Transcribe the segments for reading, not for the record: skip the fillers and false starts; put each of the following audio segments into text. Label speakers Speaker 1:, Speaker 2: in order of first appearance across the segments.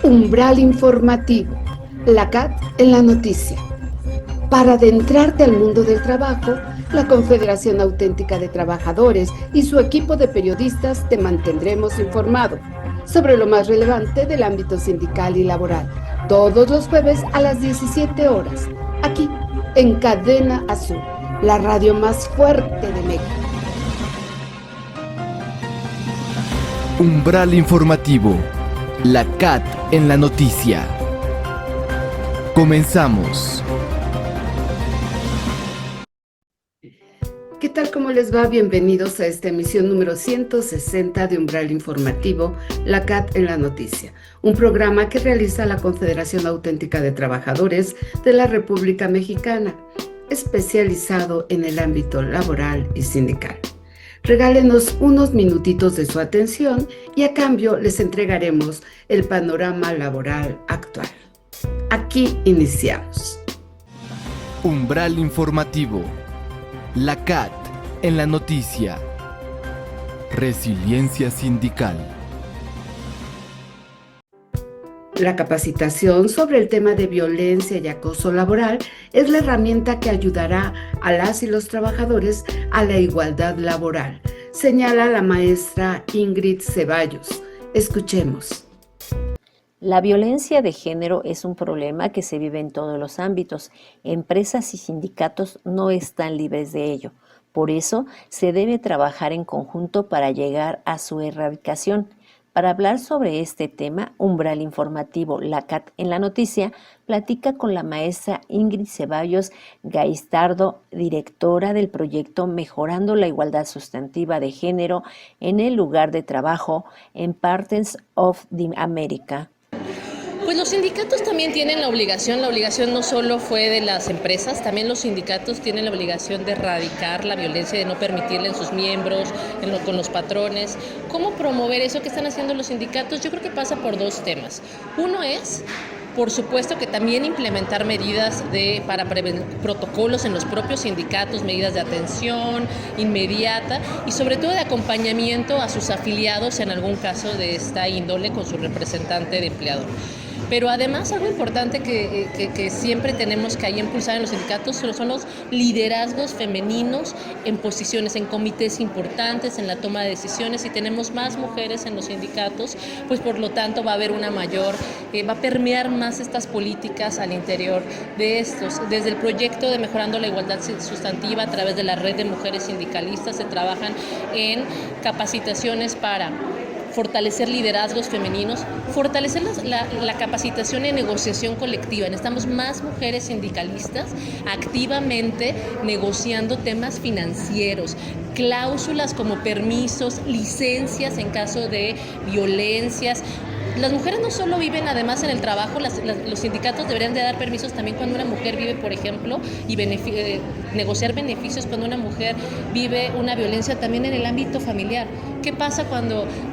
Speaker 1: Umbral informativo, la CAT en la noticia. Para adentrarte al mundo del trabajo, la Confederación Auténtica de Trabajadores y su equipo de periodistas te mantendremos informado sobre lo más relevante del ámbito sindical y laboral, todos los jueves a las 17 horas, aquí en Cadena Azul, la radio más fuerte de México.
Speaker 2: Umbral informativo, la CAT en la noticia. Comenzamos.
Speaker 1: ¿Qué tal? ¿Cómo les va? Bienvenidos a esta emisión número 160 de Umbral Informativo, la CAT en la noticia, un programa que realiza la Confederación Auténtica de Trabajadores de la República Mexicana, especializado en el ámbito laboral y sindical. Regálenos unos minutitos de su atención y a cambio les entregaremos el panorama laboral actual. Aquí iniciamos.
Speaker 2: Umbral informativo, la CAT en la noticia. Resiliencia sindical.
Speaker 1: La capacitación sobre el tema de violencia y acoso laboral es la herramienta que ayudará a las y los trabajadores a la igualdad laboral, señala la maestra Ingrid Ceballos. Escuchemos.
Speaker 3: La violencia de género es un problema que se vive en todos los ámbitos. Empresas y sindicatos no están libres de ello. Por eso se debe trabajar en conjunto para llegar a su erradicación. Para hablar sobre este tema, Umbral Informativo, la CAT en la noticia, platica con la maestra Ingrid Ceballos Gaistardo, directora del proyecto Mejorando la Igualdad Sustantiva de Género en el Lugar de Trabajo en Partners of the America.
Speaker 4: Pues los sindicatos también tienen la obligación no solo fue de las empresas, también los sindicatos tienen la obligación de erradicar la violencia, de no permitirla en sus miembros, con los patrones. ¿Cómo promover eso que están haciendo los sindicatos? Yo creo que pasa por dos temas. Uno es, por supuesto, que también implementar medidas para prevenir protocolos en los propios sindicatos, medidas de atención inmediata y sobre todo de acompañamiento a sus afiliados en algún caso de esta índole con su representante de empleador. Pero además algo importante que siempre tenemos que ahí impulsar en los sindicatos son los liderazgos femeninos en posiciones, en comités importantes, en la toma de decisiones. Si tenemos más mujeres en los sindicatos, pues por lo tanto va a haber una mayor, va a permear más estas políticas al interior de estos. Desde el proyecto de Mejorando la Igualdad Sustantiva a través de la red de mujeres sindicalistas se trabajan en capacitaciones para fortalecer liderazgos femeninos, fortalecer la capacitación en negociación colectiva. Necesitamos más mujeres sindicalistas activamente negociando temas financieros, cláusulas como permisos, licencias en caso de violencias. Las mujeres no solo viven además en el trabajo, los sindicatos deberían de dar permisos también cuando una mujer vive, por ejemplo, y negociar beneficios cuando una mujer vive una violencia también en el ámbito familiar. ¿Qué pasa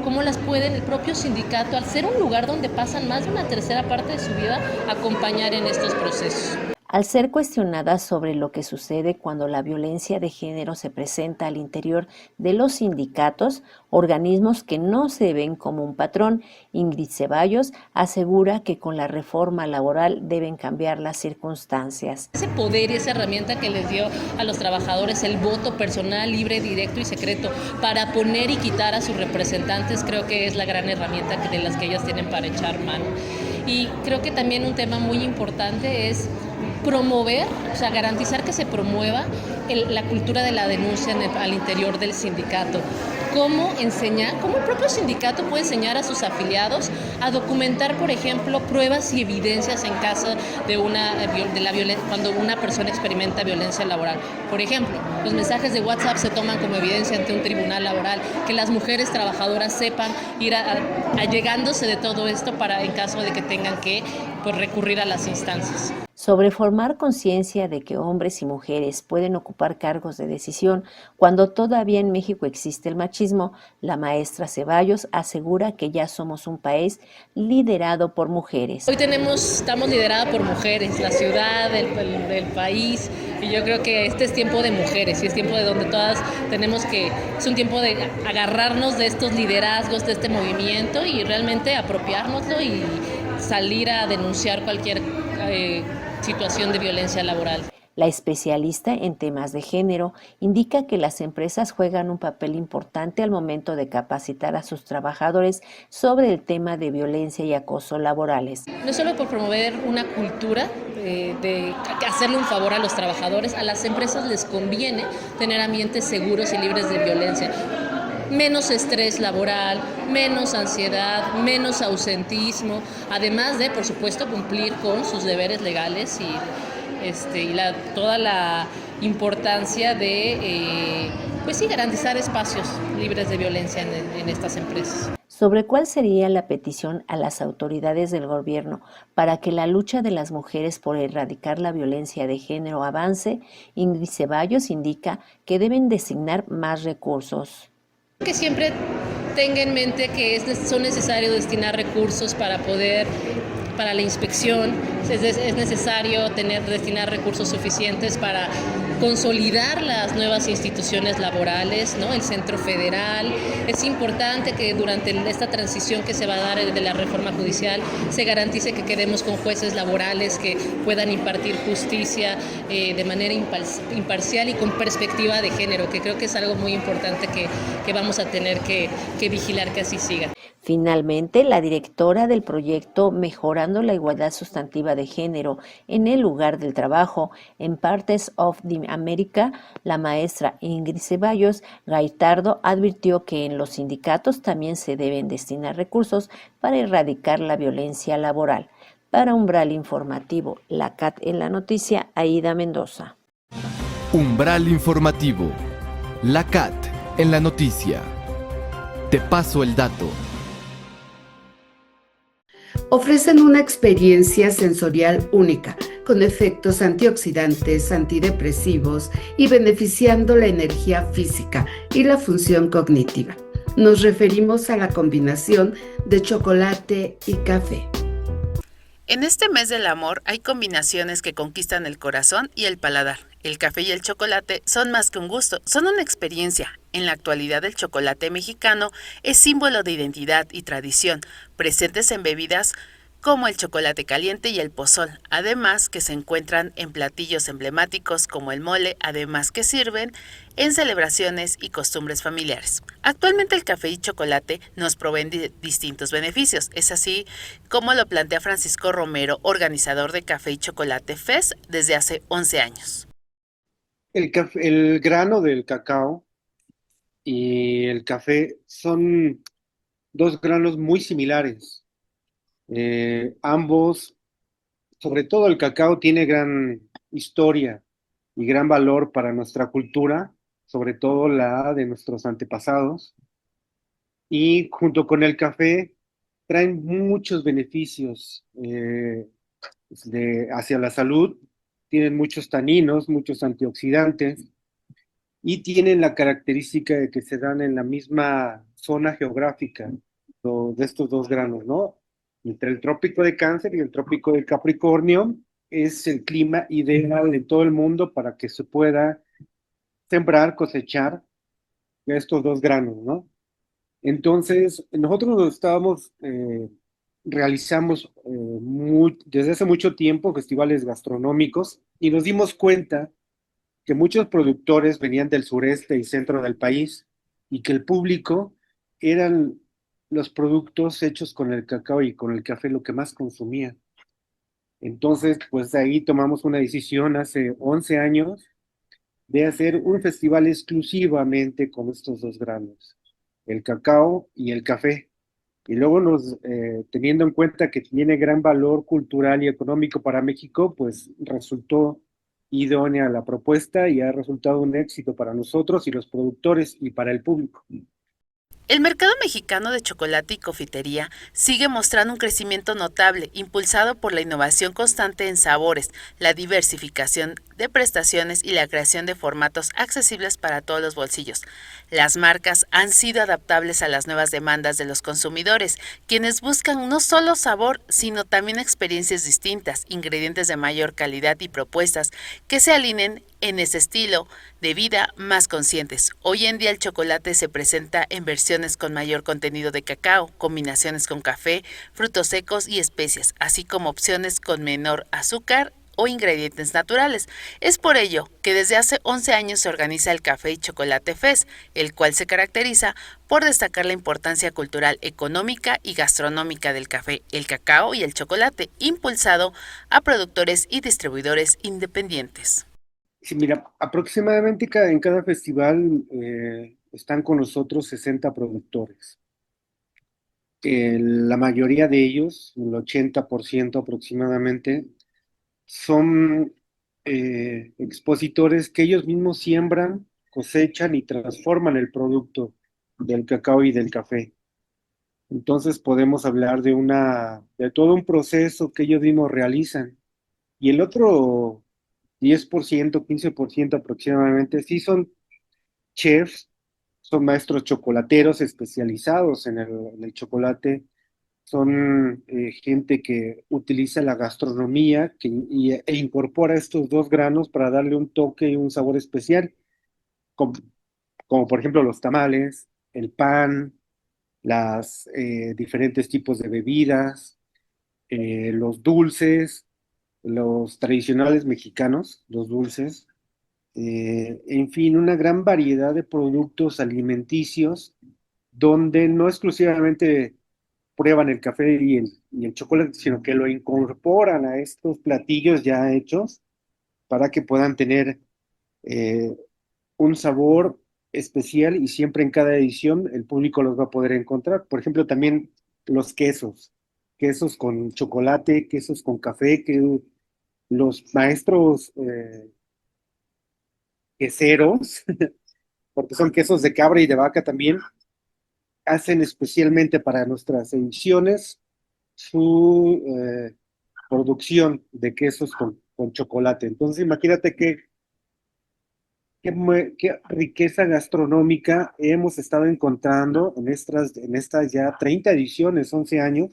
Speaker 4: cómo las pueden el propio sindicato, al ser un lugar donde pasan más de una tercera parte de su vida, acompañar en estos procesos?
Speaker 3: Al ser cuestionada sobre lo que sucede cuando la violencia de género se presenta al interior de los sindicatos, organismos que no se ven como un patrón, Ingrid Ceballos asegura que con la reforma laboral deben cambiar las circunstancias.
Speaker 4: Ese poder y esa herramienta que les dio a los trabajadores el voto personal, libre, directo y secreto para poner y quitar a sus representantes, creo que es la gran herramienta de las que ellas tienen para echar mano. Y creo que también un tema muy importante es promover, o sea, garantizar que se promueva la cultura de la denuncia al interior del sindicato. ¿Cómo el propio sindicato puede enseñar a sus afiliados a documentar, por ejemplo, pruebas y evidencias en caso de la violencia, cuando una persona experimenta violencia laboral? Por ejemplo, los mensajes de WhatsApp se toman como evidencia ante un tribunal laboral, que las mujeres trabajadoras sepan ir allegándose de todo esto para en caso de que tengan que recurrir a las instancias.
Speaker 3: Sobre formar conciencia de que hombres y mujeres pueden ocupar cargos de decisión cuando todavía en México existe el machismo, la maestra Ceballos asegura que ya somos un país liderado por mujeres.
Speaker 4: Hoy estamos lideradas por mujeres, la ciudad, el país, y yo creo que este es tiempo de mujeres y es tiempo de donde todas es un tiempo de agarrarnos de estos liderazgos, de este movimiento y realmente apropiárnoslo y salir a denunciar cualquier situación de violencia laboral.
Speaker 3: La especialista en temas de género indica que las empresas juegan un papel importante al momento de capacitar a sus trabajadores sobre el tema de violencia y acoso laborales.
Speaker 4: No solo por promover una cultura de hacerle un favor a los trabajadores, a las empresas les conviene tener ambientes seguros y libres de violencia. Menos estrés laboral, menos ansiedad, menos ausentismo, además de, por supuesto, cumplir con sus deberes legales y toda la importancia de garantizar espacios libres de violencia en estas empresas.
Speaker 3: ¿Sobre cuál sería la petición a las autoridades del gobierno para que la lucha de las mujeres por erradicar la violencia de género avance? Ingrid Ceballos indica que deben designar más recursos.
Speaker 4: Que siempre tenga en mente que son necesarios destinar recursos para la inspección, es necesario destinar recursos suficientes para consolidar las nuevas instituciones laborales, ¿no? El Centro Federal. Es importante que durante esta transición que se va a dar de la reforma judicial se garantice que quedemos con jueces laborales que puedan impartir justicia de manera imparcial y con perspectiva de género, que creo que es algo muy importante que vamos a tener que vigilar que así siga.
Speaker 3: Finalmente, la directora del proyecto Mejorando la Igualdad Sustantiva de Género en el Lugar del Trabajo en Partes of the America, la maestra Ingrid Ceballos Gaitardo, advirtió que en los sindicatos también se deben destinar recursos para erradicar la violencia laboral. Para Umbral Informativo, la CAT en la noticia, Aida Mendoza.
Speaker 2: Umbral Informativo, la CAT en la noticia. Te paso el dato.
Speaker 1: Ofrecen una experiencia sensorial única, con efectos antioxidantes, antidepresivos y beneficiando la energía física y la función cognitiva. Nos referimos a la combinación de chocolate y café.
Speaker 5: En este mes del amor hay combinaciones que conquistan el corazón y el paladar. El café y el chocolate son más que un gusto, son una experiencia. En la actualidad el chocolate mexicano es símbolo de identidad y tradición, presentes en bebidas como el chocolate caliente y el pozol, además que se encuentran en platillos emblemáticos como el mole, además que sirven en celebraciones y costumbres familiares. Actualmente el café y chocolate nos proveen de distintos beneficios, es así como lo plantea Francisco Romero, organizador de Café y Chocolate Fest desde hace 11 años.
Speaker 6: El grano del cacao y el café son dos granos muy similares. Ambos, sobre todo el cacao, tiene gran historia y gran valor para nuestra cultura, sobre todo la de nuestros antepasados. Y junto con el café traen muchos beneficios hacia la salud. Tienen muchos taninos, muchos antioxidantes y tienen la característica de que se dan en la misma zona geográfica de estos dos granos, ¿no? Entre el trópico de Cáncer y el trópico de Capricornio es el clima ideal en todo el mundo para que se pueda sembrar, cosechar estos dos granos, ¿no? Entonces, nosotros realizamos desde hace mucho tiempo festivales gastronómicos y nos dimos cuenta que muchos productores venían del sureste y centro del país y que el público eran los productos hechos con el cacao y con el café lo que más consumía. Entonces, pues ahí tomamos una decisión hace 11 años de hacer un festival exclusivamente con estos dos granos, el cacao y el café. Y luego teniendo en cuenta que tiene gran valor cultural y económico para México, pues resultó idónea la propuesta y ha resultado un éxito para nosotros y los productores y para el público.
Speaker 5: El mercado mexicano de chocolate y confitería sigue mostrando un crecimiento notable, impulsado por la innovación constante en sabores, la diversificación de prestaciones y la creación de formatos accesibles para todos los bolsillos. Las marcas han sido adaptables a las nuevas demandas de los consumidores, quienes buscan no solo sabor, sino también experiencias distintas, ingredientes de mayor calidad y propuestas que se alineen en ese estilo de vida más conscientes. Hoy en día el chocolate se presenta en versiones con mayor contenido de cacao, combinaciones con café, frutos secos y especias, así como opciones con menor azúcar o ingredientes naturales. Es por ello que desde hace 11 años se organiza el Café y Chocolate Fest, el cual se caracteriza por destacar la importancia cultural, económica y gastronómica del café, el cacao y el chocolate, impulsado a productores y distribuidores independientes.
Speaker 6: Sí, mira, aproximadamente en cada festival están con nosotros 60 productores. La mayoría de ellos, el 80% aproximadamente, son expositores que ellos mismos siembran, cosechan y transforman el producto del cacao y del café. Entonces podemos hablar de todo un proceso que ellos mismos realizan. Y el otro 10%, 15% aproximadamente, sí son chefs, son maestros chocolateros especializados en el chocolate, son gente que utiliza la gastronomía e incorpora estos dos granos para darle un toque y un sabor especial, como, como por ejemplo los tamales, el pan, las diferentes tipos de bebidas, los dulces, los tradicionales mexicanos, los dulces, en fin, una gran variedad de productos alimenticios donde no exclusivamente prueban el café y el chocolate, sino que lo incorporan a estos platillos ya hechos para que puedan tener eh, un sabor especial y siempre en cada edición el público los va a poder encontrar. Por ejemplo, también los quesos con chocolate, quesos con café, que los maestros queseros, porque son quesos de cabra y de vaca también, hacen especialmente para nuestras ediciones su producción de quesos con chocolate. Entonces, imagínate qué riqueza gastronómica hemos estado encontrando en estas ya 30 ediciones, 11 años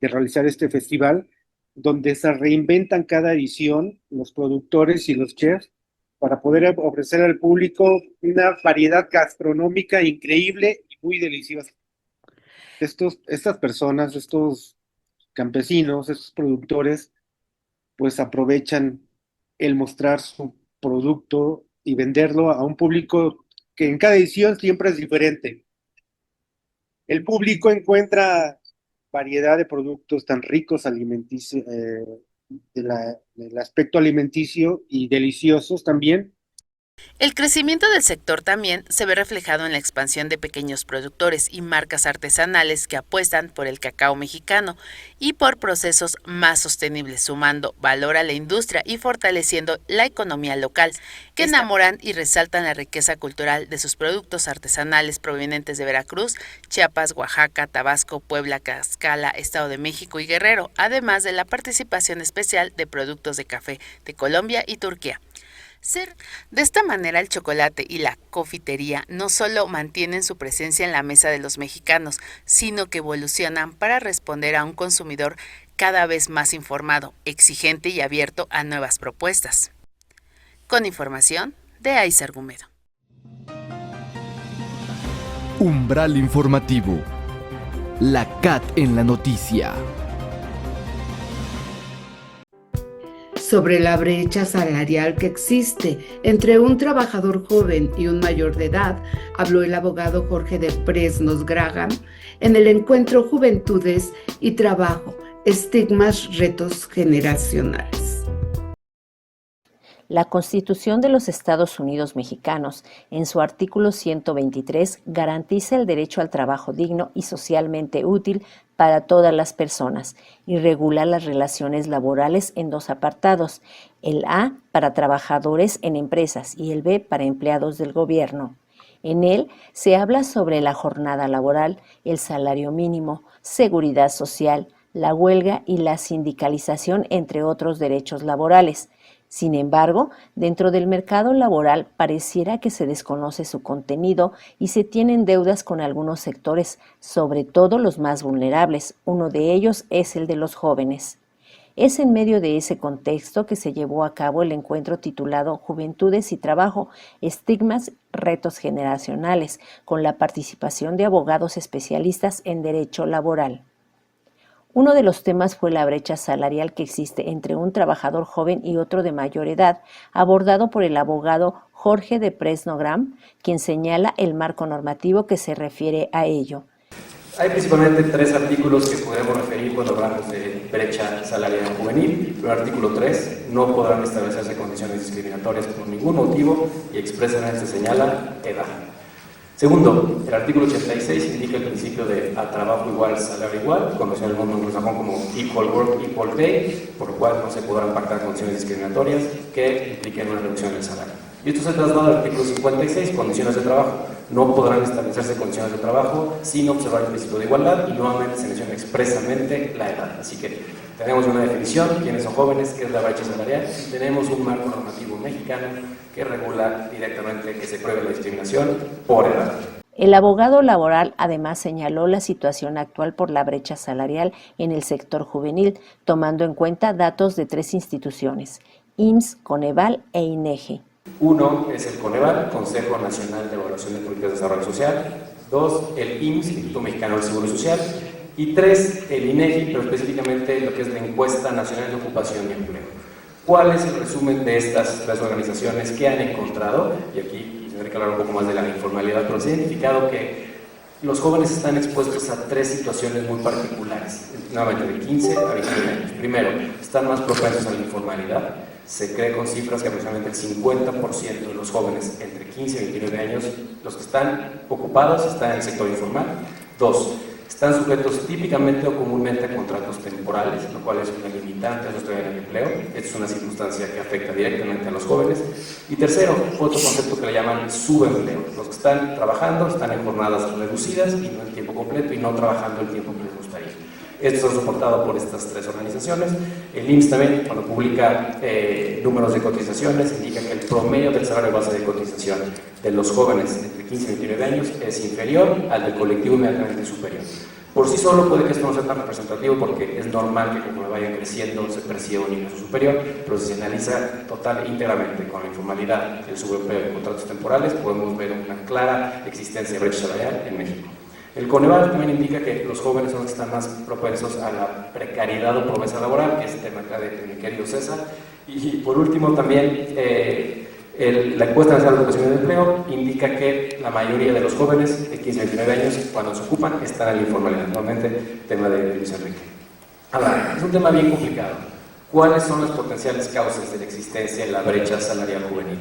Speaker 6: de realizar este festival, donde se reinventan cada edición los productores y los chefs para poder ofrecer al público una variedad gastronómica increíble y muy deliciosa. Estas personas, estos campesinos, estos productores, pues aprovechan el mostrar su producto y venderlo a un público que en cada edición siempre es diferente. El público encuentra variedad de productos tan ricos alimenticios, del aspecto alimenticio y deliciosos también.
Speaker 5: El crecimiento del sector también se ve reflejado en la expansión de pequeños productores y marcas artesanales que apuestan por el cacao mexicano y por procesos más sostenibles, sumando valor a la industria y fortaleciendo la economía local, que enamoran y resaltan la riqueza cultural de sus productos artesanales provenientes de Veracruz, Chiapas, Oaxaca, Tabasco, Puebla, Tlaxcala, Estado de México y Guerrero, además de la participación especial de productos de café de Colombia y Turquía. De esta manera el chocolate y la confitería no solo mantienen su presencia en la mesa de los mexicanos, sino que evolucionan para responder a un consumidor cada vez más informado, exigente y abierto a nuevas propuestas. Con información de Ais Argumedo.
Speaker 2: Umbral informativo. La CAT en la noticia.
Speaker 1: Sobre la brecha salarial que existe entre un trabajador joven y un mayor de edad, habló el abogado Jorge de Fresnos Graham en el encuentro Juventudes y Trabajo, Estigmas, Retos Generacionales.
Speaker 3: La Constitución de los Estados Unidos Mexicanos, en su artículo 123, garantiza el derecho al trabajo digno y socialmente útil para todas las personas y regula las relaciones laborales en dos apartados, el A para trabajadores en empresas y el B para empleados del gobierno. En él se habla sobre la jornada laboral, el salario mínimo, seguridad social, la huelga y la sindicalización, entre otros derechos laborales. Sin embargo, dentro del mercado laboral pareciera que se desconoce su contenido y se tienen deudas con algunos sectores, sobre todo los más vulnerables. Uno de ellos es el de los jóvenes. Es en medio de ese contexto que se llevó a cabo el encuentro titulado Juventudes y Trabajo, Estigmas, Retos Generacionales, con la participación de abogados especialistas en derecho laboral. Uno de los temas fue la brecha salarial que existe entre un trabajador joven y otro de mayor edad, abordado por el abogado Jorge de Presnogram, quien señala el marco normativo que se refiere a ello.
Speaker 7: Hay principalmente 3 artículos que podemos referir cuando hablamos de brecha salarial juvenil. El artículo 3, no podrán establecerse condiciones discriminatorias por ningún motivo y expresamente se señala edad. Segundo, el artículo 86 indica el principio de a trabajo igual, salario igual, conocido en el mundo anglosajón como equal work, equal pay, por lo cual no se podrán pactar condiciones discriminatorias que impliquen una reducción del salario. Y esto se traslada al artículo 56, condiciones de trabajo. No podrán establecerse condiciones de trabajo sin observar el principio de igualdad y nuevamente se menciona expresamente la edad. Así que tenemos una definición, quiénes son jóvenes, qué es la brecha salarial, y tenemos un marco normativo mexicano que regula directamente que se prohíbe la discriminación por edad.
Speaker 3: El abogado laboral además señaló la situación actual por la brecha salarial en el sector juvenil, tomando en cuenta datos de 3 instituciones, IMSS, Coneval e INEGI.
Speaker 7: Uno es el Coneval, Consejo Nacional de Evaluación de Políticas de Desarrollo Social. 2, el IMSS, Instituto Mexicano del Seguro Social. Y 3, el INEGI, pero específicamente lo que es la Encuesta Nacional de Ocupación y Empleo. ¿Cuál es el resumen de estas 3 organizaciones que han encontrado? Y aquí tendré que hablar un poco más de la informalidad, pero se ha identificado que los jóvenes están expuestos a 3 situaciones muy particulares, nuevamente de 15 a 29 años. Primero, están más propensos a la informalidad. Se cree con cifras que aproximadamente el 50% de los jóvenes entre 15 y 29 años, los que están ocupados, están en el sector informal. 2, están sujetos típicamente o comúnmente a contratos temporales, lo cual es una limitante a su estabilidad en el empleo. Esta es una circunstancia que afecta directamente a los jóvenes. Y tercero, otro concepto que le llaman subempleo. Los que están trabajando están en jornadas reducidas y no en tiempo completo y no trabajando el tiempo que les gustaría. Esto es soportado por estas 3 organizaciones. El IMSS también, cuando publica números de cotizaciones, indica que el promedio del salario base de cotización de los jóvenes entre 15 y 29 años es inferior al del colectivo inmediatamente superior. Por sí solo puede que esto no sea tan representativo porque es normal que como vayan creciendo se perciba un ingreso superior, pero si se analiza total íntegramente con la informalidad, el subempleo de contratos temporales, podemos ver una clara existencia de brecha salarial en México. El Coneval también indica que los jóvenes son los que están más propensos a la precariedad o pobreza laboral, que es el tema acá de mi querido César. Y por último también la encuesta nacional de educación y empleo indica que la mayoría de los jóvenes de 15 a 29 años, cuando se ocupan, están en la informalidad. Nuevamente, tema de Luis Enrique. Ahora, es un tema bien complicado. ¿Cuáles son las potenciales causas de la existencia de la brecha salarial juvenil?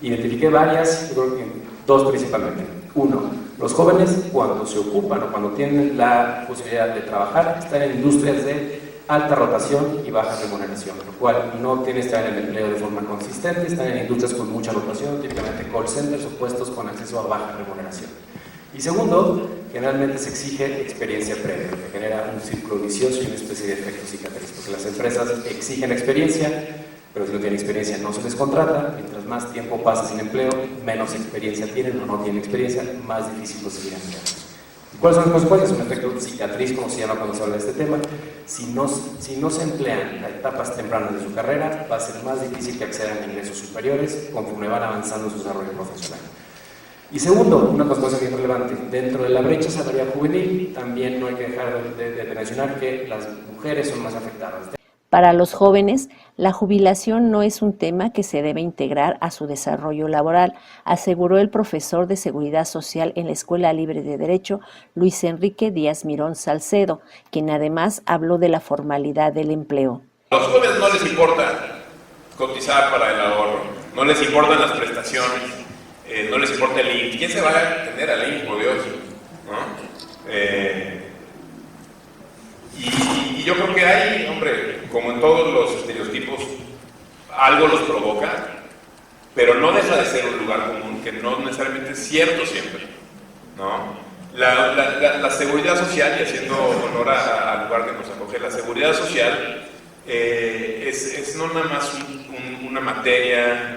Speaker 7: Identifiqué varias, yo creo que 2 principalmente. 1, los jóvenes cuando se ocupan o cuando tienen la posibilidad de trabajar están en industrias de alta rotación y baja remuneración, lo cual no tienen que estar en el empleo de forma consistente, están en industrias con mucha rotación, típicamente call centers o puestos con acceso a baja remuneración. Y segundo, generalmente se exige experiencia previa, lo que genera un círculo vicioso y una especie de efecto cicatriz, porque las empresas exigen experiencia, pero si no tienen experiencia no se les contrata. Mientras más tiempo pasa sin empleo, menos experiencia tienen o no tienen experiencia, más difícil conseguir empleo. ¿Cuáles son las consecuencias? Un efecto cicatriz, como se llama cuando se habla de este tema. Si no se emplean a etapas tempranas de su carrera, va a ser más difícil que accedan a ingresos superiores conforme van avanzando en su desarrollo profesional. Y segundo, una consecuencia bien relevante, dentro de la brecha salarial juvenil también no hay que dejar de mencionar que las mujeres son más afectadas.
Speaker 3: Para los jóvenes, la jubilación no es un tema que se debe integrar a su desarrollo laboral, aseguró el profesor de Seguridad Social en la Escuela Libre de Derecho, Luis Enrique Díaz Mirón Salcedo, quien además habló de la formalidad del empleo.
Speaker 8: A los jóvenes no les importa cotizar para el ahorro, no les importan las prestaciones, no les importa el IMSS. ¿Quién se va a tener al IMSS, por Dios? ¿No? Y yo creo que hay, hombre, como en todos los estereotipos, algo los provoca, pero no deja de ser un lugar común, que no necesariamente es cierto siempre, ¿no? La seguridad social, y haciendo honor al lugar que nos acoge, la seguridad social es no nada más una materia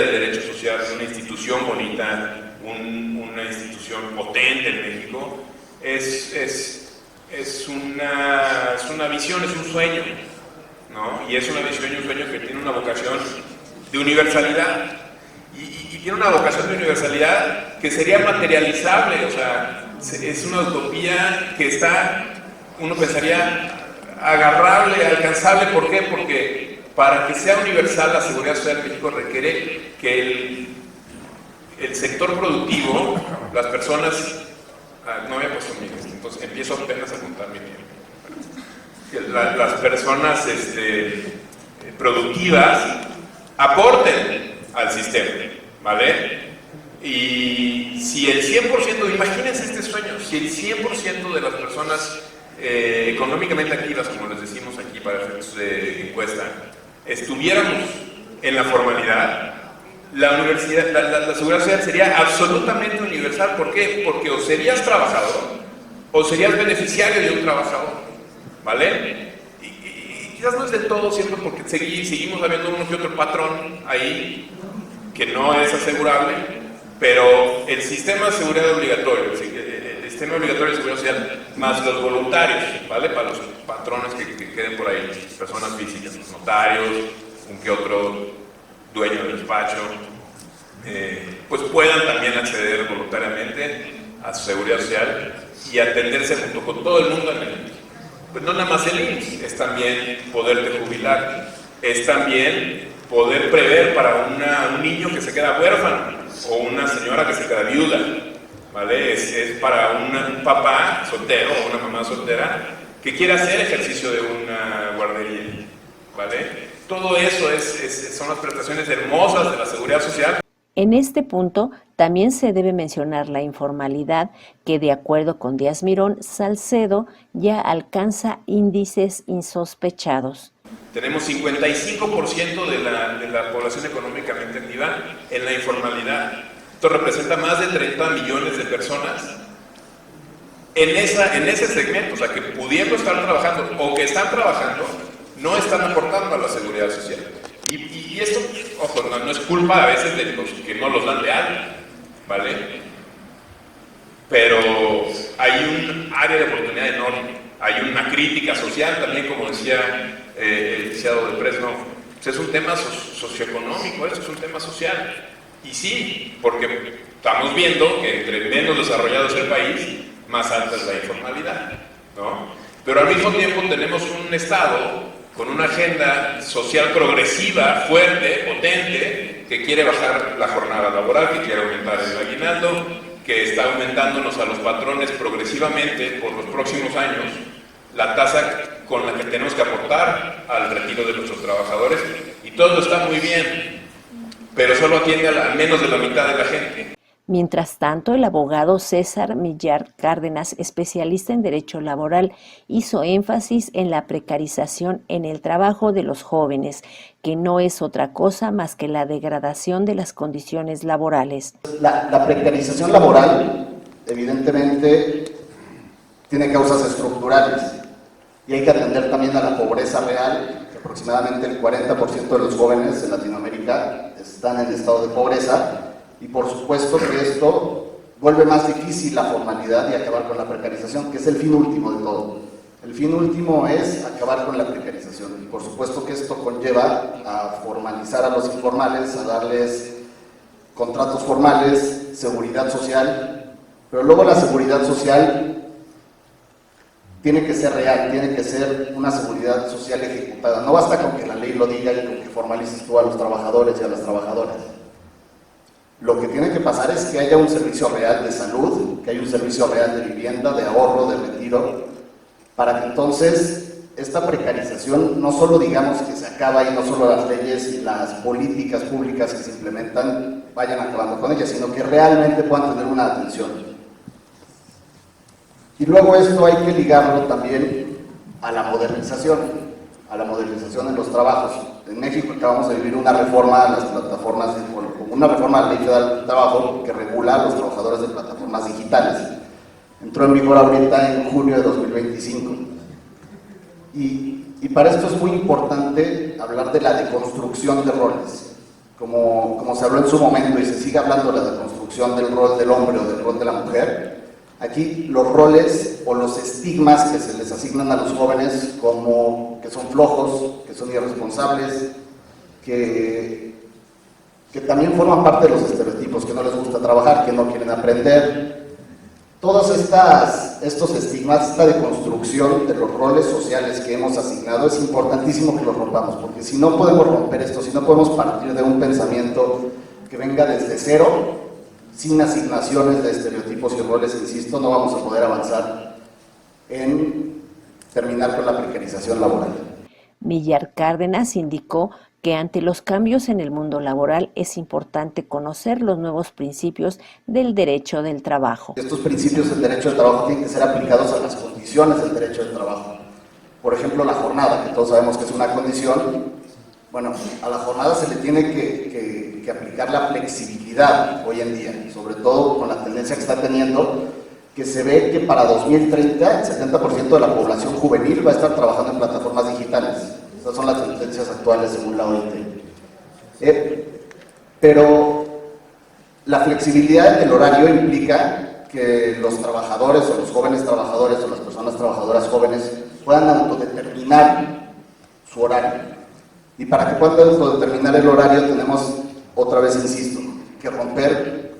Speaker 8: de derecho social, una institución bonita, una institución potente en México, es una visión, es un sueño, ¿no? Y es una visión y un sueño que tiene una vocación de universalidad. Y tiene una vocación de universalidad que sería materializable, o sea, es una utopía que está, uno pensaría, agarrable, alcanzable. ¿Por qué? Porque para que sea universal la seguridad social en México requiere que el sector productivo, las personas, no había puesto mi lista, entonces empiezo apenas a contar mi tiempo. Las personas productivas aporten al sistema, ¿vale? Y si el 100%, imagínense este sueño, si el 100% de las personas económicamente activas, como les decimos aquí para efectos de encuesta, estuviéramos en la formalidad, la seguridad social sería absolutamente universal. ¿Por qué? Porque o serías trabajador o serías beneficiario de un trabajador, ¿vale? Y quizás no es del todo cierto, porque seguimos habiendo uno que otro patrón ahí que no es asegurable, pero el sistema de seguridad obligatorio, el sistema obligatorio de seguridad social, más los voluntarios, ¿vale? Para los patrones que queden por ahí, personas físicas, los notarios, un que otro dueño del despacho, pues puedan también acceder voluntariamente a su seguridad social y atenderse junto con todo el mundo en el IMSS. Pues no nada más el IMSS, es también poderte jubilar, es también poder prever para un niño que se queda huérfano o una señora que se queda viuda, ¿vale? Es para un papá soltero o una mamá soltera que quiera hacer ejercicio de una guardería, ¿vale? Todo eso son las prestaciones hermosas de la seguridad social.
Speaker 3: En este punto también se debe mencionar la informalidad que, de acuerdo con Díaz Mirón, Salcedo ya alcanza índices insospechados.
Speaker 8: Tenemos 55% de la población económicamente activa en la informalidad. Esto representa más de 30 millones de personas en ese segmento, o sea, que pudiendo estar trabajando o que están trabajando, no están aportando a la seguridad social. Y esto, ojo, no es culpa a veces de los que no los dan de alta, ¿vale? Pero hay un área de oportunidad enorme, hay una crítica social también, como decía el licenciado de Fresno. Pues es un tema socioeconómico, es un tema social. Y sí, porque estamos viendo que entre menos desarrollado es el país, más alta es la informalidad, ¿no? Pero al mismo tiempo tenemos un Estado con una agenda social progresiva, fuerte, potente, que quiere bajar la jornada laboral, que quiere aumentar el aguinaldo, que está aumentándonos a los patrones progresivamente por los próximos años la tasa con la que tenemos que aportar al retiro de nuestros trabajadores, y todo está muy bien, pero solo atiende a menos de la mitad de la gente.
Speaker 3: Mientras tanto, el abogado César Millar Cárdenas, especialista en derecho laboral, hizo énfasis en la precarización en el trabajo de los jóvenes, que no es otra cosa más que la degradación de las condiciones laborales.
Speaker 9: La precarización laboral, evidentemente, tiene causas estructurales, y hay que atender también a la pobreza real, que aproximadamente el 40% de los jóvenes en Latinoamérica están en estado de pobreza. Y por supuesto que esto vuelve más difícil la formalidad y acabar con la precarización, que es el fin último de todo. El fin último es acabar con la precarización. Y por supuesto que esto conlleva a formalizar a los informales, a darles contratos formales, seguridad social, pero luego la seguridad social tiene que ser real, tiene que ser una seguridad social ejecutada. No basta con que la ley lo diga y con que formalices tú a los trabajadores y a las trabajadoras. Lo que tiene que pasar es que haya un servicio real de salud, que haya un servicio real de vivienda, de ahorro, de retiro, para que entonces esta precarización no solo digamos que se acaba y no solo las leyes y las políticas públicas que se implementan vayan acabando con ella, sino que realmente puedan tener una atención. Y luego esto hay que ligarlo también a la modernización en los trabajos. En México acabamos de vivir una reforma a las plataformas, una reforma a la Ley Federal del Trabajo que regula a los trabajadores de plataformas digitales. Entró en vigor ahorita en junio de 2025. Y para esto es muy importante hablar de la deconstrucción de roles. Como se habló en su momento y se sigue hablando de la deconstrucción del rol del hombre o del rol de la mujer, aquí los roles o los estigmas que se les asignan a los jóvenes como que son flojos, que son irresponsables, que también forman parte de los estereotipos, que no les gusta trabajar, que no quieren aprender. Todos estos estigmas, esta deconstrucción de los roles sociales que hemos asignado, es importantísimo que los rompamos, porque si no podemos romper esto, si no podemos partir de un pensamiento que venga desde cero, sin asignaciones de estereotipos y roles, insisto, no vamos a poder avanzar en terminar con la precarización laboral.
Speaker 3: Millar Cárdenas indicó que ante los cambios en el mundo laboral es importante conocer los nuevos principios del derecho del trabajo.
Speaker 9: Estos principios del derecho del trabajo tienen que ser aplicados a las condiciones del derecho del trabajo. Por ejemplo, la jornada, que todos sabemos que es una condición. Bueno, a la jornada se le tiene que aplicar la flexibilidad hoy en día, sobre todo con la tendencia que está teniendo, que se ve que para 2030 el 70% de la población juvenil va a estar trabajando en plataformas digitales. Estas son las tendencias actuales según la OIT. Pero la flexibilidad del horario implica que los trabajadores o los jóvenes trabajadores o las personas trabajadoras jóvenes puedan autodeterminar su horario. Y para que puedan autodeterminar el horario tenemos, otra vez insisto, que romper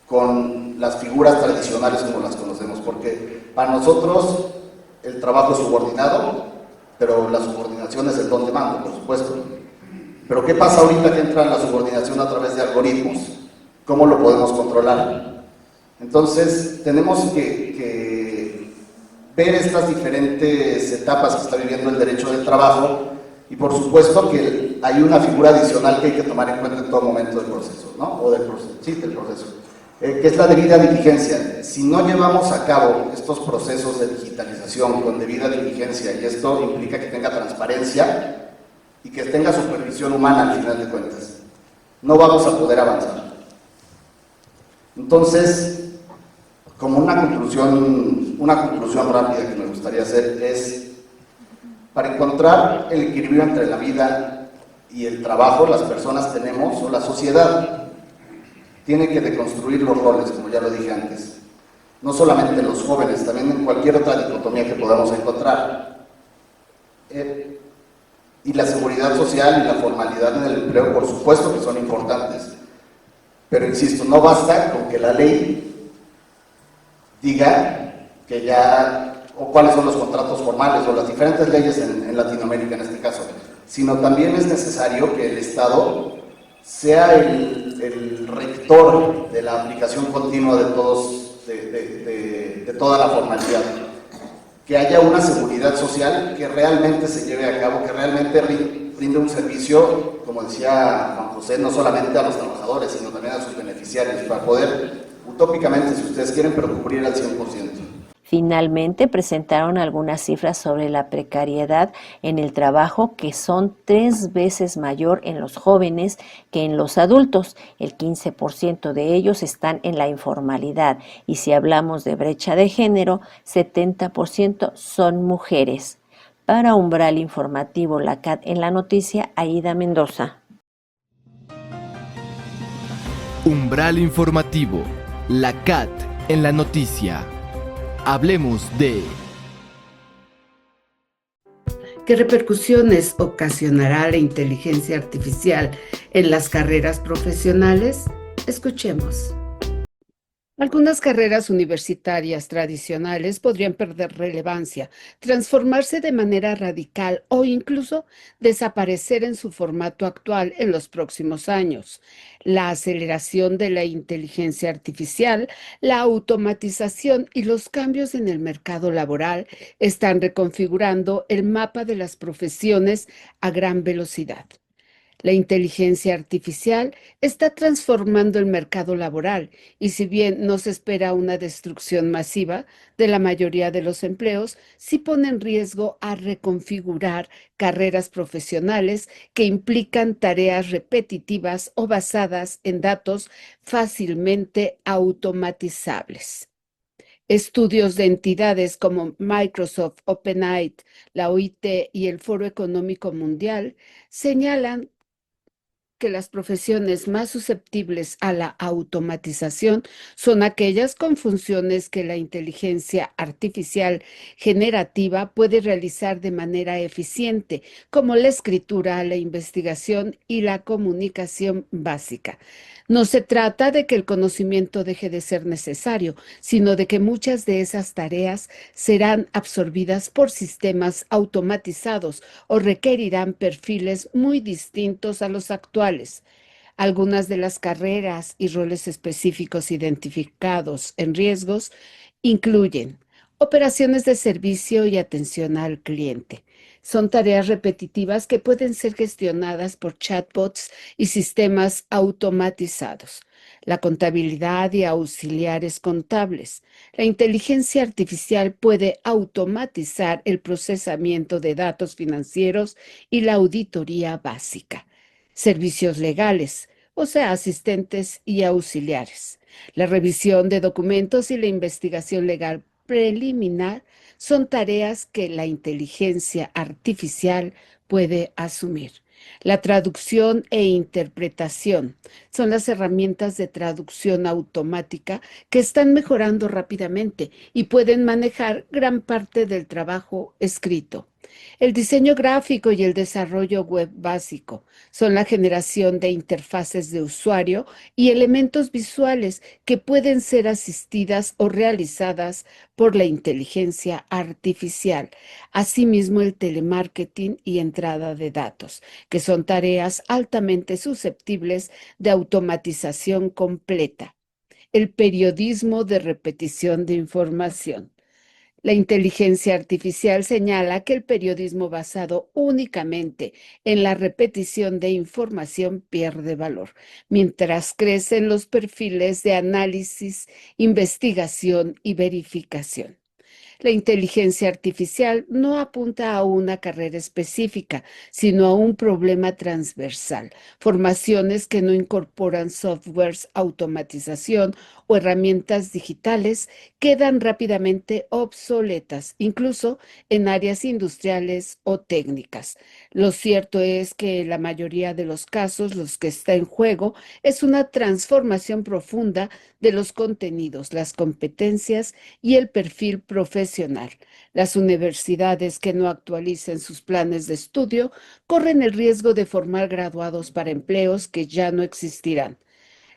Speaker 9: con las figuras tradicionales como las conocemos, porque para nosotros el trabajo es subordinado, pero la subordinación es el don de mando, por supuesto. Pero ¿qué pasa ahorita que entra en la subordinación a través de algoritmos? ¿Cómo lo podemos controlar? Entonces, tenemos que ver estas diferentes etapas que está viviendo el derecho del trabajo y, por supuesto, que hay una figura adicional que hay que tomar en cuenta en todo momento del proceso, ¿no? O del proceso, sí, del proceso. Que es la debida diligencia. Si no llevamos a cabo estos procesos de digitalización con debida diligencia, y esto implica que tenga transparencia y que tenga supervisión humana al final de cuentas, no vamos a poder avanzar. Entonces, como una conclusión rápida que me gustaría hacer es, para encontrar el equilibrio entre la vida y el trabajo, las personas tenemos, o la sociedad tiene que deconstruir los roles, como ya lo dije antes. No solamente los jóvenes, también en cualquier otra dicotomía que podamos encontrar. Y la seguridad social y la formalidad en el empleo, por supuesto que son importantes. Pero insisto, no basta con que la ley diga que ya, o cuáles son los contratos formales, o las diferentes leyes en Latinoamérica en este caso, sino también es necesario que el Estado sea el rector de la aplicación continua de toda la formalidad, que haya una seguridad social que realmente se lleve a cabo, que realmente rinde un servicio, como decía Juan José, no solamente a los trabajadores, sino también a sus beneficiarios, para poder, utópicamente, si ustedes quieren, pero cubrir al 100%.
Speaker 3: Finalmente, presentaron algunas cifras sobre la precariedad en el trabajo que son 3 veces mayor en los jóvenes que en los adultos. El 15% de ellos están en la informalidad y si hablamos de brecha de género, 70% son mujeres. Para Umbral Informativo, la CAT en la noticia, Aida Mendoza.
Speaker 2: Umbral Informativo, la CAT en la noticia. Hablemos de...
Speaker 1: ¿Qué repercusiones ocasionará la inteligencia artificial en las carreras profesionales? Escuchemos. Algunas carreras universitarias tradicionales podrían perder relevancia, transformarse de manera radical o incluso desaparecer en su formato actual en los próximos años. La aceleración de la inteligencia artificial, la automatización y los cambios en el mercado laboral están reconfigurando el mapa de las profesiones a gran velocidad. La inteligencia artificial está transformando el mercado laboral y si bien no se espera una destrucción masiva de la mayoría de los empleos, sí pone en riesgo a reconfigurar carreras profesionales que implican tareas repetitivas o basadas en datos fácilmente automatizables. Estudios de entidades como Microsoft, OpenAI, la OIT y el Foro Económico Mundial señalan que las profesiones más susceptibles a la automatización son aquellas con funciones que la inteligencia artificial generativa puede realizar de manera eficiente, como la escritura, la investigación y la comunicación básica. No se trata de que el conocimiento deje de ser necesario, sino de que muchas de esas tareas serán absorbidas por sistemas automatizados o requerirán perfiles muy distintos a los actuales. Algunas de las carreras y roles específicos identificados en riesgos incluyen operaciones de servicio y atención al cliente. Son tareas repetitivas que pueden ser gestionadas por chatbots y sistemas automatizados. La contabilidad y auxiliares contables. La inteligencia artificial puede automatizar el procesamiento de datos financieros y la auditoría básica. Servicios legales, o sea, asistentes y auxiliares. La revisión de documentos y la investigación legal preliminar son tareas que la inteligencia artificial puede asumir. La traducción e interpretación son las herramientas de traducción automática que están mejorando rápidamente y pueden manejar gran parte del trabajo escrito. El diseño gráfico y el desarrollo web básico son la generación de interfaces de usuario y elementos visuales que pueden ser asistidas o realizadas por la inteligencia artificial. Asimismo, el telemarketing y entrada de datos, que son tareas altamente susceptibles de automatización completa. El periodismo de repetición de información. La inteligencia artificial señala que el periodismo basado únicamente en la repetición de información pierde valor, mientras crecen los perfiles de análisis, investigación y verificación. La inteligencia artificial no apunta a una carrera específica, sino a un problema transversal. Formaciones que no incorporan softwares, automatización o herramientas digitales quedan rápidamente obsoletas, incluso en áreas industriales o técnicas. Lo cierto es que en la mayoría de los casos, lo que está en juego es una transformación profunda de los contenidos, las competencias y el perfil profesional. Las universidades que no actualicen sus planes de estudio corren el riesgo de formar graduados para empleos que ya no existirán.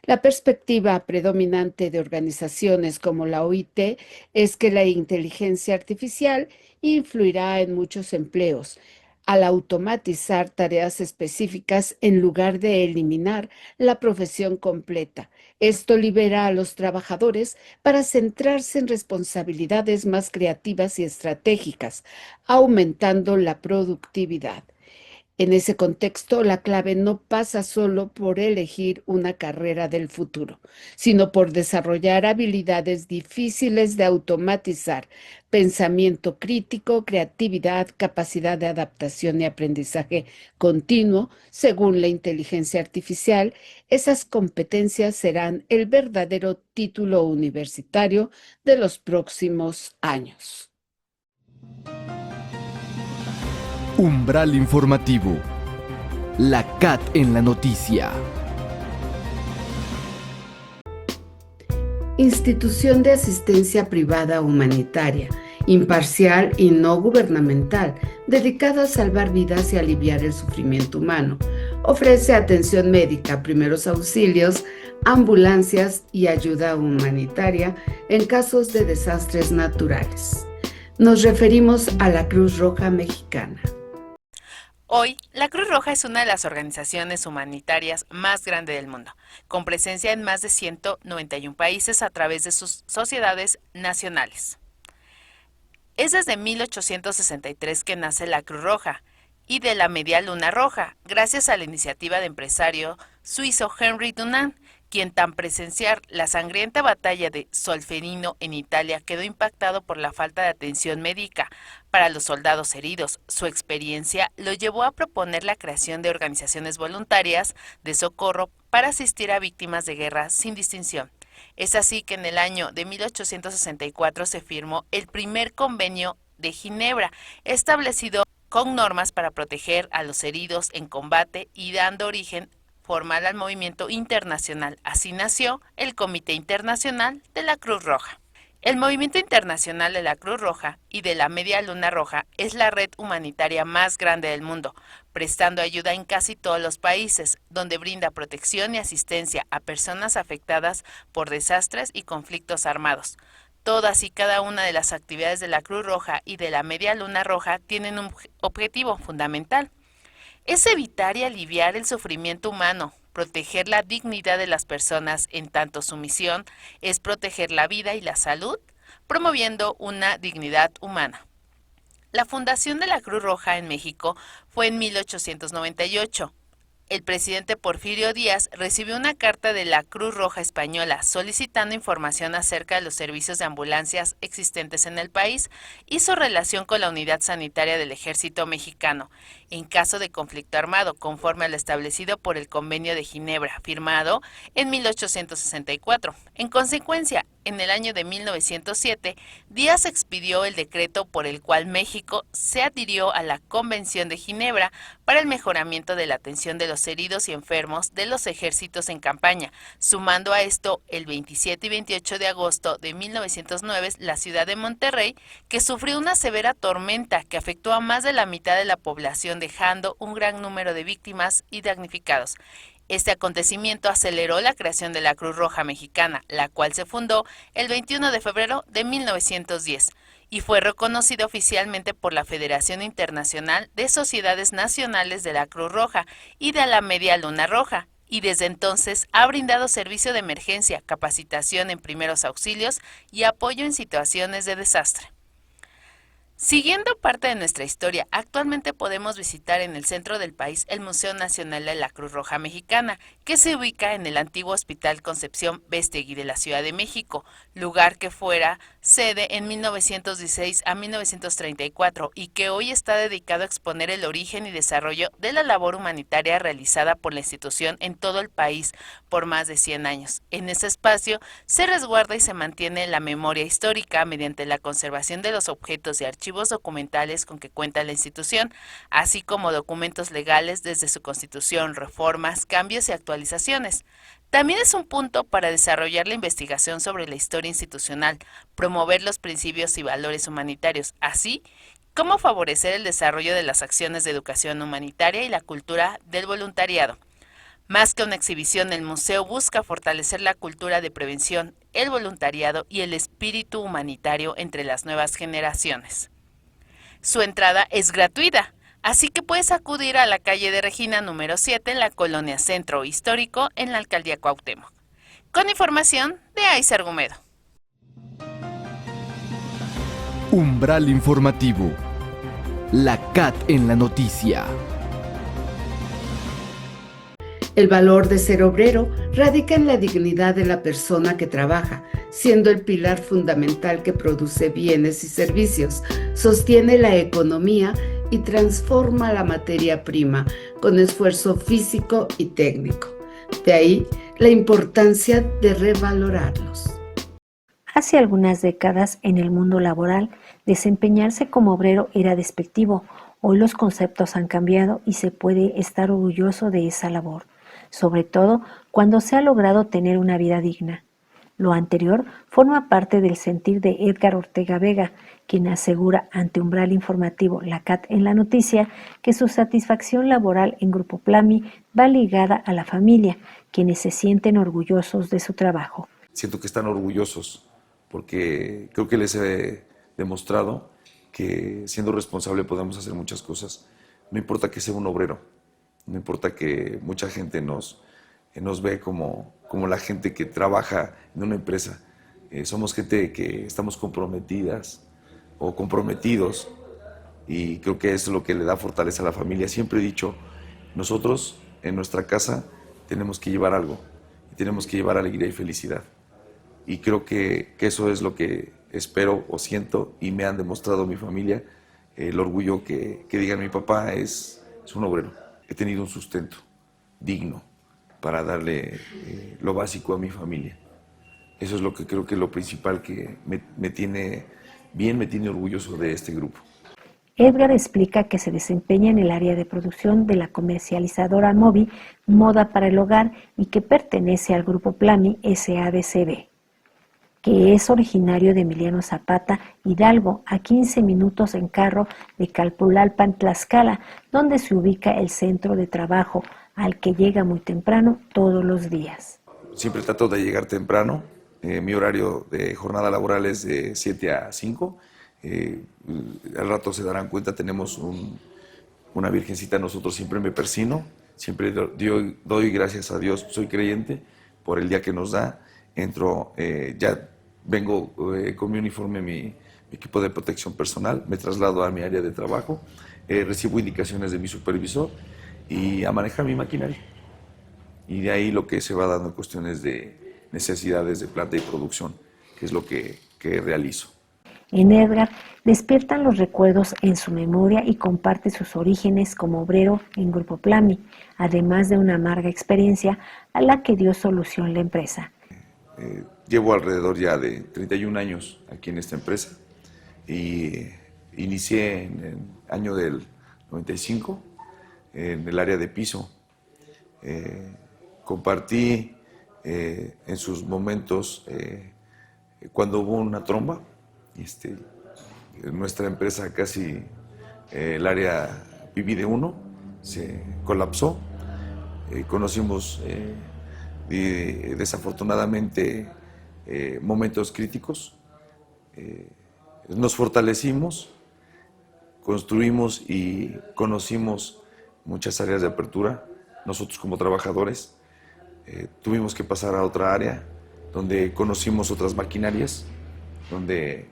Speaker 1: La perspectiva predominante de organizaciones como la OIT es que la inteligencia artificial influirá en muchos empleos al automatizar tareas específicas en lugar de eliminar la profesión completa. Esto libera a los trabajadores para centrarse en responsabilidades más creativas y estratégicas, aumentando la productividad. En ese contexto, la clave no pasa solo por elegir una carrera del futuro, sino por desarrollar habilidades difíciles de automatizar: pensamiento crítico, creatividad, capacidad de adaptación y aprendizaje continuo. Según la inteligencia artificial, esas competencias serán el verdadero título universitario de los próximos años.
Speaker 2: Umbral informativo. La CAT en la noticia.
Speaker 1: Institución de asistencia privada humanitaria, imparcial y no gubernamental, dedicada a salvar vidas y aliviar el sufrimiento humano. Ofrece atención médica, primeros auxilios, ambulancias y ayuda humanitaria en casos de desastres naturales. Nos referimos a la Cruz Roja Mexicana.
Speaker 5: Hoy, la Cruz Roja es una de las organizaciones humanitarias más grandes del mundo, con presencia en más de 191 países a través de sus sociedades nacionales. Es desde 1863 que nace la Cruz Roja y de la Media Luna Roja, gracias a la iniciativa de empresario suizo Henry Dunant, quien tan presenciar la sangrienta batalla de Solferino en Italia quedó impactado por la falta de atención médica para los soldados heridos. Su experiencia lo llevó a proponer la creación de organizaciones voluntarias de socorro para asistir a víctimas de guerra sin distinción. Es así que en el año de 1864 se firmó el primer convenio de Ginebra, establecido con normas para proteger a los heridos en combate y dando origen formar al movimiento internacional. Así nació el Comité Internacional de la Cruz Roja. El Movimiento Internacional de la Cruz Roja y de la Media Luna Roja es la red humanitaria más grande del mundo, prestando ayuda en casi todos los países, donde brinda protección y asistencia a personas afectadas por desastres y conflictos armados. Todas y cada una de las actividades de la Cruz Roja y de la Media Luna Roja tienen un objetivo fundamental: es evitar y aliviar el sufrimiento humano, proteger la dignidad de las personas, en tanto su misión es proteger la vida y la salud, promoviendo una dignidad humana. La fundación de la Cruz Roja en México fue en 1898. El presidente Porfirio Díaz recibió una carta de la Cruz Roja Española solicitando información acerca de los servicios de ambulancias existentes en el país y su relación con la unidad sanitaria del Ejército Mexicano, en caso de conflicto armado, conforme a lo establecido por el Convenio de Ginebra, firmado en 1864. En consecuencia, en el año de 1907, Díaz expidió el decreto por el cual México se adhirió a la Convención de Ginebra para el mejoramiento de la atención de los heridos y enfermos de los ejércitos en campaña, sumando a esto el 27 y 28 de agosto de 1909 la ciudad de Monterrey, que sufrió una severa tormenta que afectó a más de la mitad de la población, dejando un gran número de víctimas y damnificados. Este acontecimiento aceleró la creación de la Cruz Roja Mexicana, la cual se fundó el 21 de febrero de 1910 y fue reconocida oficialmente por la Federación Internacional de Sociedades Nacionales de la Cruz Roja y de la Media Luna Roja, y desde entonces ha brindado servicio de emergencia, capacitación en primeros auxilios y apoyo en situaciones de desastre. Siguiendo parte de nuestra historia, actualmente podemos visitar en el centro del país el Museo Nacional de la Cruz Roja Mexicana, que se ubica en el antiguo Hospital Concepción Béstegui de la Ciudad de México, lugar que fuera sede en 1916 a 1934 y que hoy está dedicado a exponer el origen y desarrollo de la labor humanitaria realizada por la institución en todo el país por más de 100 años. En ese espacio se resguarda y se mantiene la memoria histórica mediante la conservación de los objetos y archivos documentales con que cuenta la institución, así como documentos legales desde su constitución, reformas, cambios y actualizaciones. También es un punto para desarrollar la investigación sobre la historia institucional, promover los principios y valores humanitarios, así como favorecer el desarrollo de las acciones de educación humanitaria y la cultura del voluntariado. Más que una exhibición, el museo busca fortalecer la cultura de prevención, el voluntariado y el espíritu humanitario entre las nuevas generaciones. Su entrada es gratuita, así que puedes acudir a la calle de Regina número 7 en la colonia Centro Histórico en la alcaldía Cuauhtémoc. Con información de Aiza Argumedo.
Speaker 2: Umbral informativo. La CAT en la noticia.
Speaker 1: El valor de ser obrero radica en la dignidad de la persona que trabaja, siendo el pilar fundamental que produce bienes y servicios, sostiene la economía y transforma la materia prima con esfuerzo físico y técnico. De ahí la importancia de revalorarlos.
Speaker 3: Hace algunas décadas, en el mundo laboral, desempeñarse como obrero era despectivo. Hoy los conceptos han cambiado y se puede estar orgulloso de esa labor, sobre todo cuando se ha logrado tener una vida digna. Lo anterior forma parte del sentir de Edgar Ortega Vega, quien asegura ante Umbral Informativo, la CAT en la noticia, que su satisfacción laboral en Grupo Plami va ligada a la familia, quienes se sienten orgullosos de su trabajo.
Speaker 10: Siento que están orgullosos porque creo que les he demostrado que siendo responsable podemos hacer muchas cosas. No importa que sea un obrero, no importa que mucha gente nos ve como la gente que trabaja en una empresa. Somos gente que estamos comprometidas o comprometidos y creo que eso es lo que le da fortaleza a la familia. Siempre he dicho, nosotros en nuestra casa tenemos que llevar algo y tenemos que llevar alegría y felicidad. Y creo que eso es lo que espero o siento y me han demostrado mi familia, el orgullo que digan mi papá es un obrero. He tenido un sustento digno para darle lo básico a mi familia. Eso es lo que creo que es lo principal que me tiene bien, me tiene orgulloso de este grupo.
Speaker 3: Edgar explica que se desempeña en el área de producción de la comercializadora Mobi Moda para el Hogar y que pertenece al grupo Plami SADCB, que es originario de Emiliano Zapata, Hidalgo, a 15 minutos en carro de Calpulalpan, Tlaxcala, donde se ubica el centro de trabajo, al que llega muy temprano todos los días.
Speaker 10: Siempre trato de llegar temprano. Mi horario de jornada laboral es de 7 a 5. Al rato se darán cuenta, tenemos una virgencita, nosotros siempre me persino, siempre doy gracias a Dios, soy creyente por el día que nos da. Entro, ya vengo con mi uniforme, mi equipo de protección personal, me traslado a mi área de trabajo, recibo indicaciones de mi supervisor y a manejar mi maquinaria. Y de ahí lo que se va dando en cuestiones de necesidades de planta y producción, que es lo que realizo.
Speaker 3: En Edgar despiertan los recuerdos en su memoria y comparte sus orígenes como obrero en Grupo Plami, además de una amarga experiencia a la que dio solución la empresa.
Speaker 10: Llevo alrededor ya de 31 años aquí en esta empresa y inicié en el año del 95 en el área de piso. Compartí en sus momentos cuando hubo una tromba. Nuestra empresa casi, el área Pivide 1 se colapsó. Conocimos desafortunadamente momentos críticos. Nos fortalecimos, construimos y conocimos muchas áreas de apertura. Nosotros como trabajadores tuvimos que pasar a otra área donde conocimos otras maquinarias, donde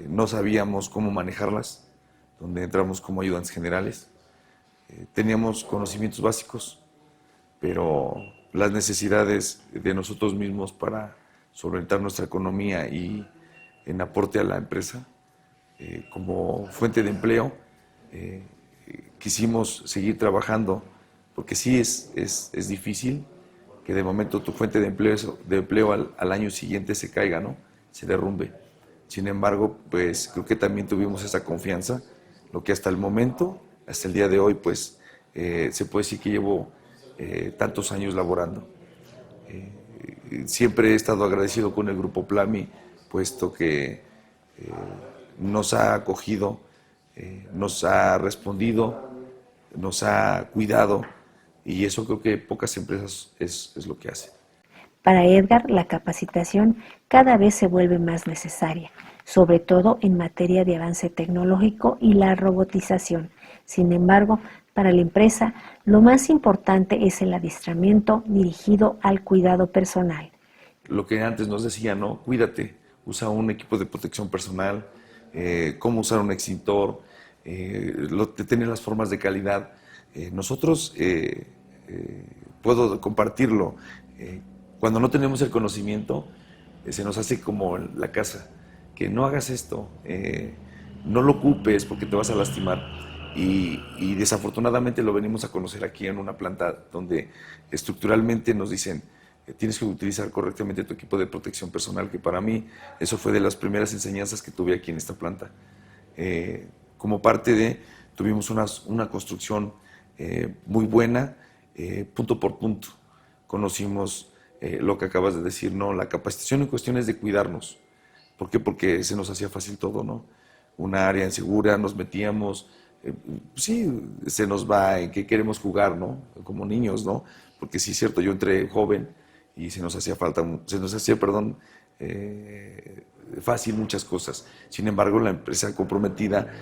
Speaker 10: no sabíamos cómo manejarlas, donde entramos como ayudantes generales. Teníamos conocimientos básicos, pero las necesidades de nosotros mismos para solventar nuestra economía y en aporte a la empresa, como fuente de empleo, quisimos seguir trabajando, porque sí es difícil que de momento tu fuente de empleo al año siguiente se caiga, ¿no? Se derrumbe. Sin embargo, pues creo que también tuvimos esa confianza, lo que hasta el momento, hasta el día de hoy, pues se puede decir que llevo tantos años laborando. Siempre he estado agradecido con el Grupo Plami, puesto que nos ha acogido, nos ha respondido, nos ha cuidado, y eso creo que pocas empresas es lo que hacen.
Speaker 3: Para Edgar, la capacitación cada vez se vuelve más necesaria, sobre todo en materia de avance tecnológico y la robotización. Sin embargo, para la empresa, lo más importante es el adiestramiento dirigido al cuidado personal.
Speaker 10: Lo que antes nos decía, ¿no? Cuídate, usa un equipo de protección personal, cómo usar un extintor, tener las formas de calidad. Nosotros, puedo compartirlo, cuando no tenemos el conocimiento, se nos hace como la casa, que no hagas esto, no lo ocupes porque te vas a lastimar. Y desafortunadamente lo venimos a conocer aquí en una planta donde estructuralmente nos dicen, tienes que utilizar correctamente tu equipo de protección personal, que para mí eso fue de las primeras enseñanzas que tuve aquí en esta planta. Como parte de, tuvimos una construcción muy buena, punto por punto. Conocimos lo que acabas de decir, ¿no? La capacitación en cuestiones de cuidarnos. ¿Por qué? Porque se nos hacía fácil todo, ¿no? Una área insegura, nos metíamos, sí, se nos va en qué queremos jugar, ¿no? Como niños, ¿no? Porque sí es cierto, yo entré joven y se nos hacía fácil muchas cosas. Sin embargo, la empresa comprometida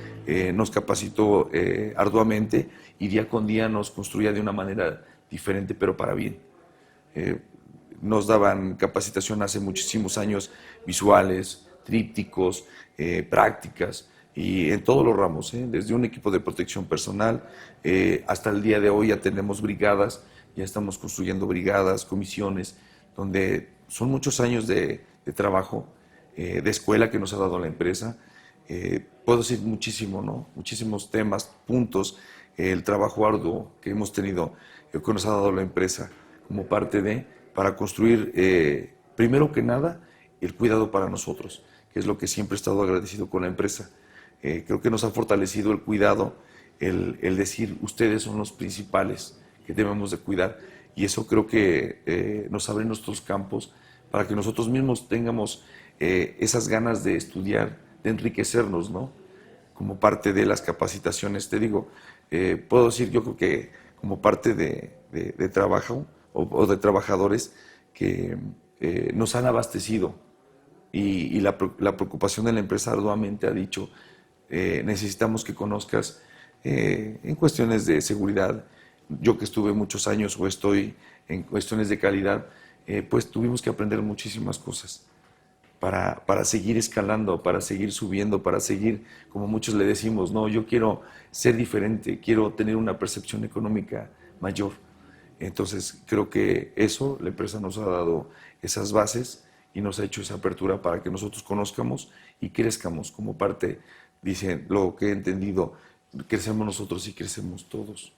Speaker 10: nos capacitó arduamente y día con día nos construía de una manera diferente, pero para bien. Nos daban capacitación hace muchísimos años, visuales, trípticos, prácticas, y en todos los ramos, desde un equipo de protección personal hasta el día de hoy ya tenemos brigadas, ya estamos construyendo brigadas, comisiones, donde son muchos años de trabajo, de escuela que nos ha dado la empresa. Puedo decir muchísimo, ¿no? Muchísimos temas, puntos, el trabajo arduo que hemos tenido, que nos ha dado la empresa como parte para construir, primero que nada, el cuidado para nosotros, que es lo que siempre he estado agradecido con la empresa. Creo que nos ha fortalecido el cuidado, el decir, ustedes son los principales que debemos de cuidar, y eso creo que nos abre nuestros campos para que nosotros mismos tengamos esas ganas de estudiar, de enriquecernos, ¿no? Como parte de las capacitaciones, te digo, puedo decir, yo creo que como parte de trabajo o de trabajadores que nos han abastecido, y la preocupación de la empresa arduamente ha dicho, necesitamos que conozcas en cuestiones de seguridad. Yo que estuve muchos años o estoy en cuestiones de calidad, pues tuvimos que aprender muchísimas cosas para seguir escalando, para seguir subiendo, para seguir, como muchos le decimos, no, yo quiero ser diferente, quiero tener una percepción económica mayor. Entonces creo que eso, la empresa nos ha dado esas bases y nos ha hecho esa apertura para que nosotros conozcamos y crezcamos como parte. Dicen, lo que he entendido, crecemos nosotros y crecemos todos.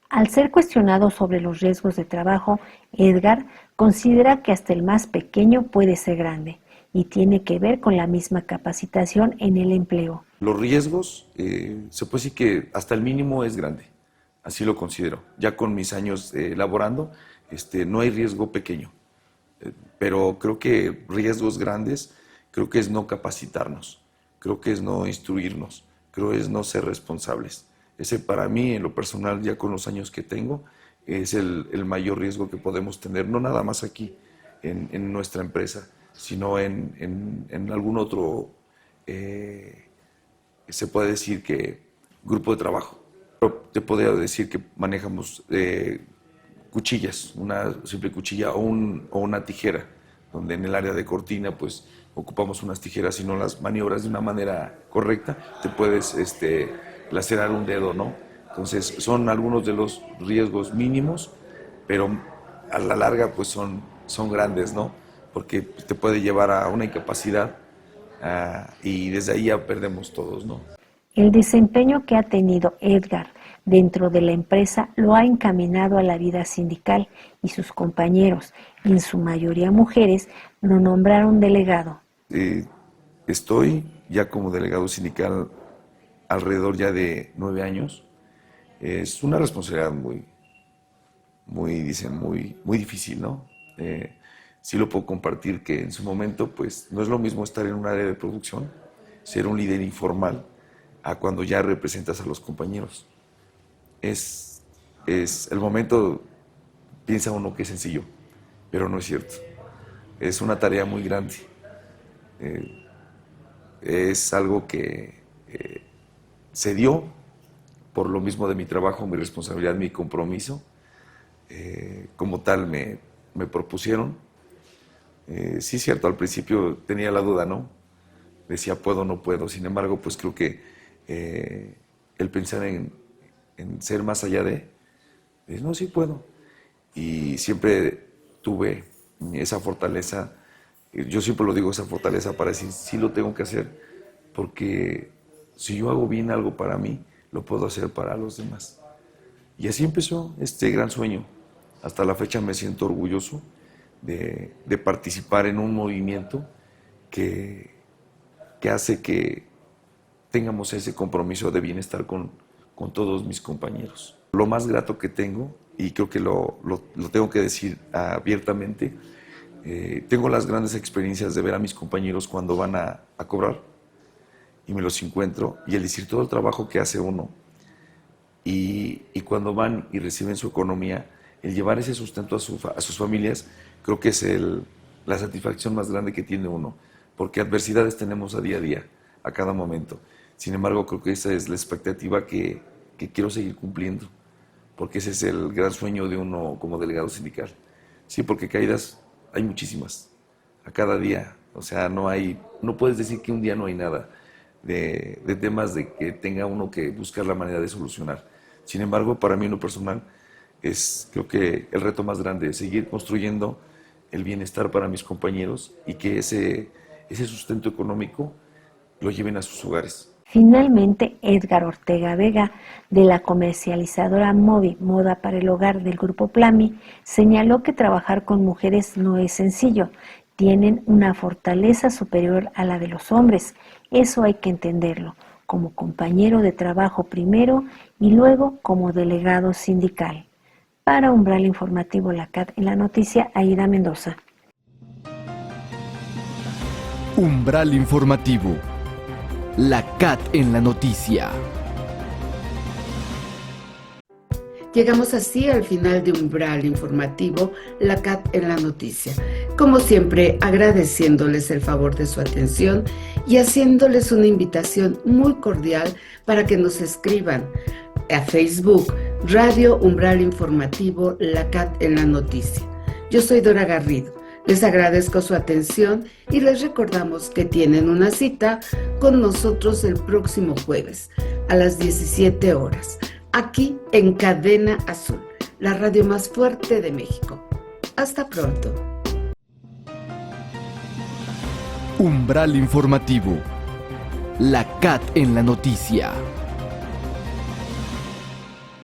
Speaker 3: Al ser cuestionado sobre los riesgos de trabajo, Edgar considera que hasta el más pequeño puede ser grande y tiene que ver con la misma capacitación en el empleo.
Speaker 10: Los riesgos, se puede decir que hasta el mínimo es grande, así lo considero. Ya con mis años laborando, no hay riesgo pequeño, pero creo que riesgos grandes, creo que es no capacitarnos, creo que es no instruirnos, creo que es no ser responsables. Ese para mí, en lo personal, ya con los años que tengo, es el mayor riesgo que podemos tener, no nada más aquí en nuestra empresa, sino en algún otro, se puede decir que grupo de trabajo. Te podría decir que manejamos cuchillas, una simple cuchilla o una tijera, donde en el área de cortina pues ocupamos unas tijeras y no las maniobras de una manera correcta, te puedes lacerar un dedo, ¿no? Entonces son algunos de los riesgos mínimos, pero a la larga pues son grandes, ¿no? Porque te puede llevar a una incapacidad y desde ahí ya perdemos todos, ¿no?
Speaker 3: El desempeño que ha tenido Edgar dentro de la empresa lo ha encaminado a la vida sindical y sus compañeros, en su mayoría mujeres, lo nombraron delegado.
Speaker 10: Estoy ya como delegado sindical alrededor ya de 9 años. Es una responsabilidad muy difícil, ¿no? Sí lo puedo compartir que en su momento pues no es lo mismo estar en un área de producción, ser un líder informal, a cuando ya representas a los compañeros. Es el momento, piensa uno que es sencillo, pero no es cierto. Es una tarea muy grande. Es algo que se dio por lo mismo de mi trabajo, mi responsabilidad, mi compromiso. Como tal me propusieron. Sí, cierto, al principio tenía la duda, ¿no? Decía, puedo o no puedo. Sin embargo, pues creo que el pensar en ser más allá no, sí puedo. Y siempre tuve esa fortaleza, yo siempre lo digo, esa fortaleza para decir, sí lo tengo que hacer, porque si yo hago bien algo para mí, lo puedo hacer para los demás. Y así empezó este gran sueño. Hasta la fecha me siento orgulloso de participar en un movimiento que hace que tengamos ese compromiso de bienestar con todos mis compañeros. Lo más grato que tengo, y creo que lo tengo que decir abiertamente, tengo las grandes experiencias de ver a mis compañeros cuando van a cobrar y me los encuentro, y el decir todo el trabajo que hace uno, y cuando van y reciben su economía, el llevar ese sustento a sus familias, creo que es la satisfacción más grande que tiene uno, porque adversidades tenemos a día, a cada momento. Sin embargo, creo que esa es la expectativa que quiero seguir cumpliendo, porque ese es el gran sueño de uno como delegado sindical. Sí, porque caídas hay muchísimas, a cada día. O sea, no puedes decir que un día no hay nada de temas de que tenga uno que buscar la manera de solucionar. Sin embargo, para mí en lo personal, creo que el reto más grande es seguir construyendo el bienestar para mis compañeros y que ese sustento económico lo lleven a sus hogares.
Speaker 3: Finalmente, Edgar Ortega Vega, de la comercializadora Movi, Moda para el Hogar del Grupo Plami, señaló que trabajar con mujeres no es sencillo. Tienen una fortaleza superior a la de los hombres. Eso hay que entenderlo. como compañero de trabajo primero y luego como delegado sindical. Para Umbral Informativo La CAT en la noticia, Aida Mendoza.
Speaker 2: Umbral Informativo. La CAT en la noticia.
Speaker 1: Llegamos así al final de Umbral Informativo, La CAT en la noticia. Como siempre, agradeciéndoles el favor de su atención y haciéndoles una invitación muy cordial para que nos escriban a Facebook, Radio Umbral Informativo, La CAT en la noticia. Yo soy Dora Garrido. Les agradezco su atención y les recordamos que tienen una cita con nosotros el próximo jueves a las 17 horas, aquí en Cadena Azul, la radio más fuerte de México. Hasta pronto.
Speaker 2: Umbral Informativo. La CAT en la noticia.